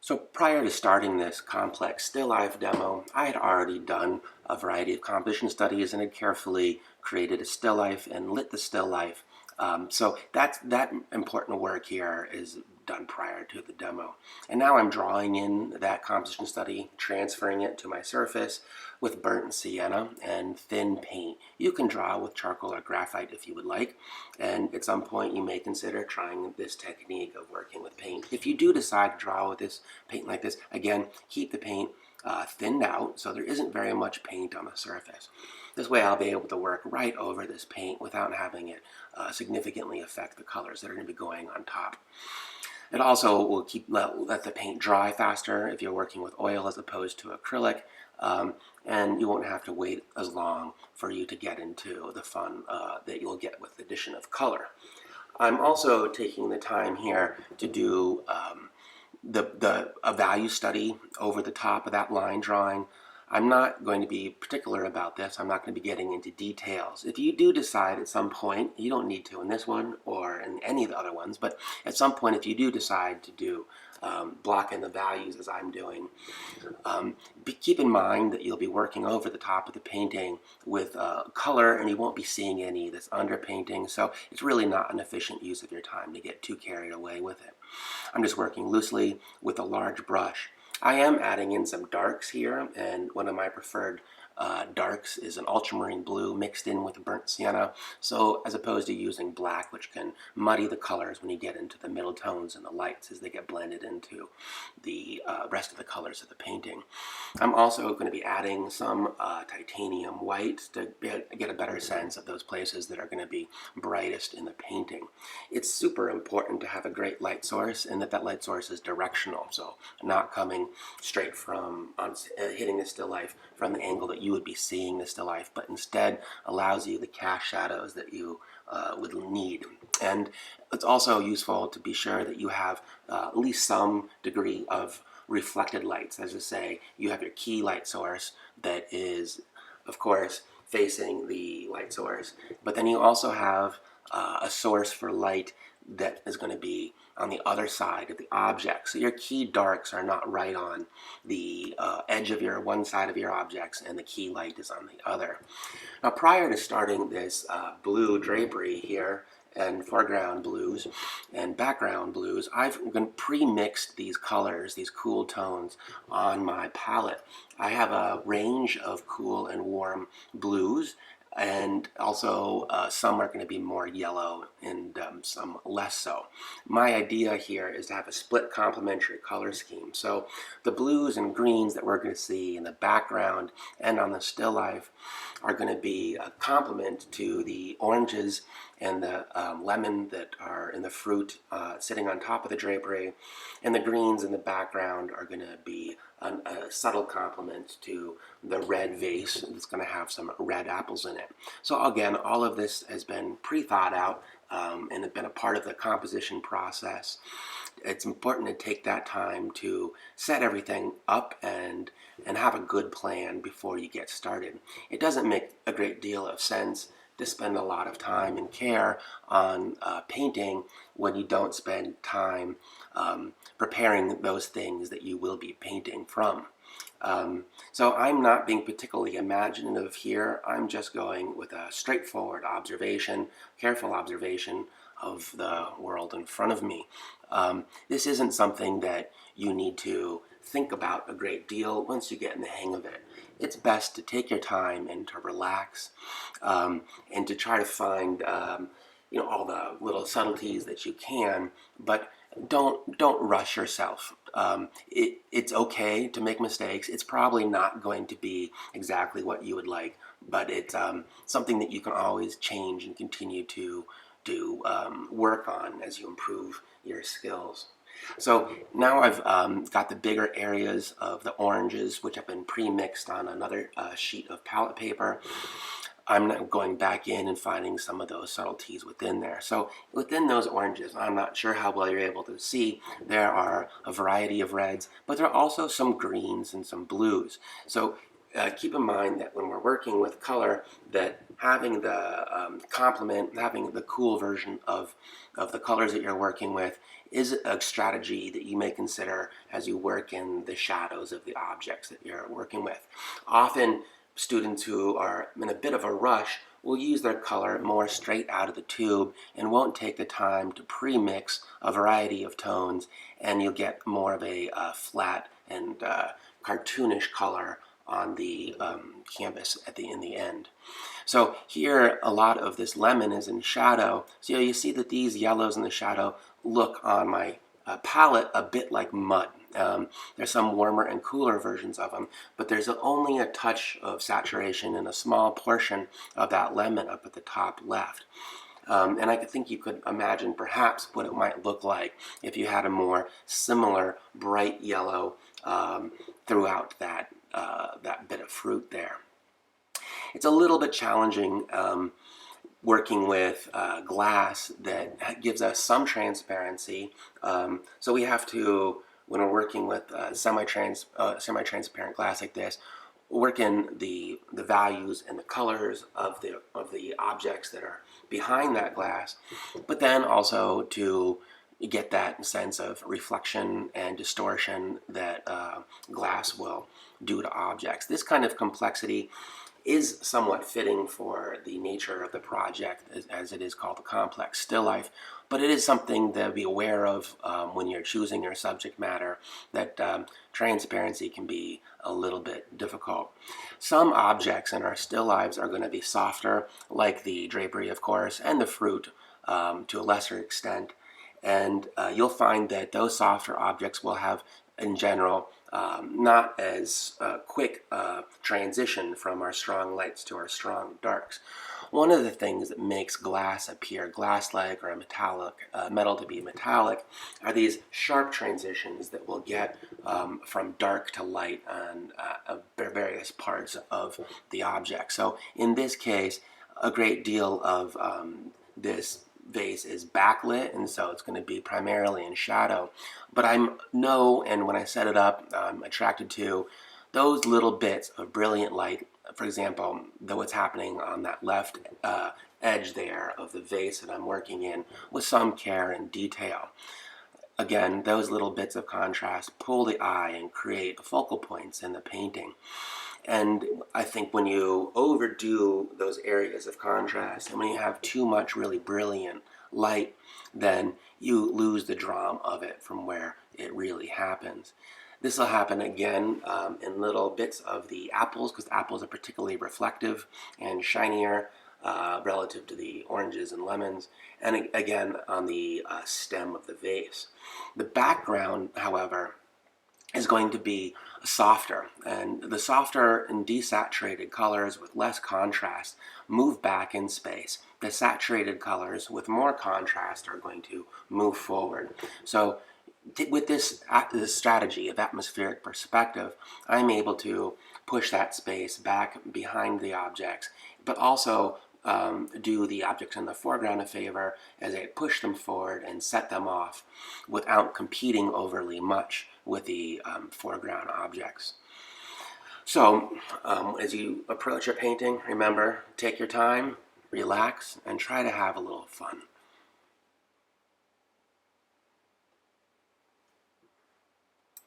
So prior to starting this complex still life demo, I had already done a variety of composition studies and had carefully created a still life and lit the still life. So that important work here is done prior to the demo. And now I'm drawing in that composition study, transferring it to my surface with burnt sienna and thin paint. You can draw with charcoal or graphite if you would like, and at some point you may consider trying this technique of working with paint. If you do decide to draw with this paint like this, again, keep the paint thinned out so there isn't very much paint on the surface. This way I'll be able to work right over this paint without having it significantly affect the colors that are going to be going on top. It also will let the paint dry faster if you're working with oil as opposed to acrylic, and you won't have to wait as long for you to get into the fun that you'll get with the addition of color. I'm also taking the time here to do a value study over the top of that line drawing. I'm not going to be particular about this. I'm not going to be getting into details. If you do decide at some point, you don't need to in this one or in any of the other ones, but at some point if you do decide to do block in the values as I'm doing, keep in mind that you'll be working over the top of the painting with color, and you won't be seeing any of this underpainting, so it's really not an efficient use of your time to get too carried away with it. I'm just working loosely with a large brush. I am adding in some darks here, and one of my preferred darks is an ultramarine blue mixed in with burnt sienna, so as opposed to using black, which can muddy the colors when you get into the middle tones and the lights as they get blended into the rest of the colors of the painting. I'm also going to be adding some titanium white to get a better sense of those places that are going to be brightest in the painting. It's super important to have a great light source, and that light source is directional, so not coming straight from hitting the still life from the angle that you would be seeing the still life, but instead allows you the cast shadows that you would need. And it's also useful to be sure that you have at least some degree of reflected lights. As I say, you have your key light source that is, of course, facing the light source, but then you also have a source for light that is going to be on the other side of the object. So your key darks are not right on the edge of your one side of your objects, and the key light is on the other. Now, prior to starting this blue drapery here, and foreground blues and background blues, I've pre-mixed these colors, these cool tones, on my palette. I have a range of cool and warm blues, and also some are going to be more yellow and some less so. My idea here is to have a split complementary color scheme. So the blues and greens that we're going to see in the background and on the still life are going to be a complement to the oranges and the lemon that are in the fruit sitting on top of the drapery, and the greens in the background are going to be a subtle complement to the red vase that's going to have some red apples in it. So again, all of this has been pre-thought out and has been a part of the composition process. It's important to take that time to set everything up and have a good plan before you get started. It doesn't make a great deal of sense to spend a lot of time and care on painting when you don't spend time preparing those things that you will be painting from. So I'm not being particularly imaginative here. I'm just going with a straightforward observation, careful observation of the world in front of me. This isn't something that you need to think about a great deal once you get in the hang of it. It's best to take your time and to relax and to try to find all the little subtleties that you can, but don't rush yourself. It's okay to make mistakes. It's probably not going to be exactly what you would like, but it's something that you can always change and continue to work on as you improve your skills. So now I've got the bigger areas of the oranges, which have been pre-mixed on another sheet of palette paper. I'm now going back in and finding some of those subtleties within there. So within those oranges, I'm not sure how well you're able to see, there are a variety of reds, but there are also some greens and some blues. So keep in mind that when we're working with color, that having the complement, having the cool version of the colors that you're working with is a strategy that you may consider as you work in the shadows of the objects that you're working with. Often, students who are in a bit of a rush will use their color more straight out of the tube and won't take the time to pre-mix a variety of tones, and you'll get more of a flat and cartoonish color on the canvas in the end. So here, a lot of this lemon is in shadow. So you see that these yellows in the shadow look on my palette a bit like mud. There's some warmer and cooler versions of them, but there's only a touch of saturation in a small portion of that lemon up at the top left. And I think you could imagine perhaps what it might look like if you had a more similar bright yellow throughout that bit of fruit there. It's a little bit challenging working with glass that gives us some transparency. So we have to, when we're working with semi-transparent glass like this, work in the values and the colors of the objects that are behind that glass, but then also to get that sense of reflection and distortion that glass will do to objects. This kind of complexity is somewhat fitting for the nature of the project, as it is called a complex still life, but it is something to be aware of when you're choosing your subject matter, that transparency can be a little bit difficult. Some objects in our still lives are going to be softer, like the drapery, of course, and the fruit to a lesser extent, and you'll find that those softer objects will have, in general, not as quick transition from our strong lights to our strong darks. One of the things that makes glass appear glass-like or metal to be metallic are these sharp transitions that we'll get from dark to light on various parts of the object. So in this case, a great deal of this vase is backlit, and so it's going to be primarily in shadow. But and when I set it up, I'm attracted to those little bits of brilliant light. For example, what's happening on that left edge there of the vase that I'm working in, with some care and detail. Again, those little bits of contrast pull the eye and create focal points in the painting. And I think when you overdo those areas of contrast, and when you have too much really brilliant light, then you lose the drama of it from where it really happens. This will happen again in little bits of the apples, because apples are particularly reflective and shinier relative to the oranges and lemons, and again on the stem of the vase. The background, however, is going to be softer, and the softer and desaturated colors with less contrast move back in space. The saturated colors with more contrast are going to move forward. So with this strategy of atmospheric perspective, I'm able to push that space back behind the objects, but also do the objects in the foreground a favor as I push them forward and set them off without competing overly much with the foreground objects. So as you approach your painting, remember, take your time, relax, and try to have a little fun.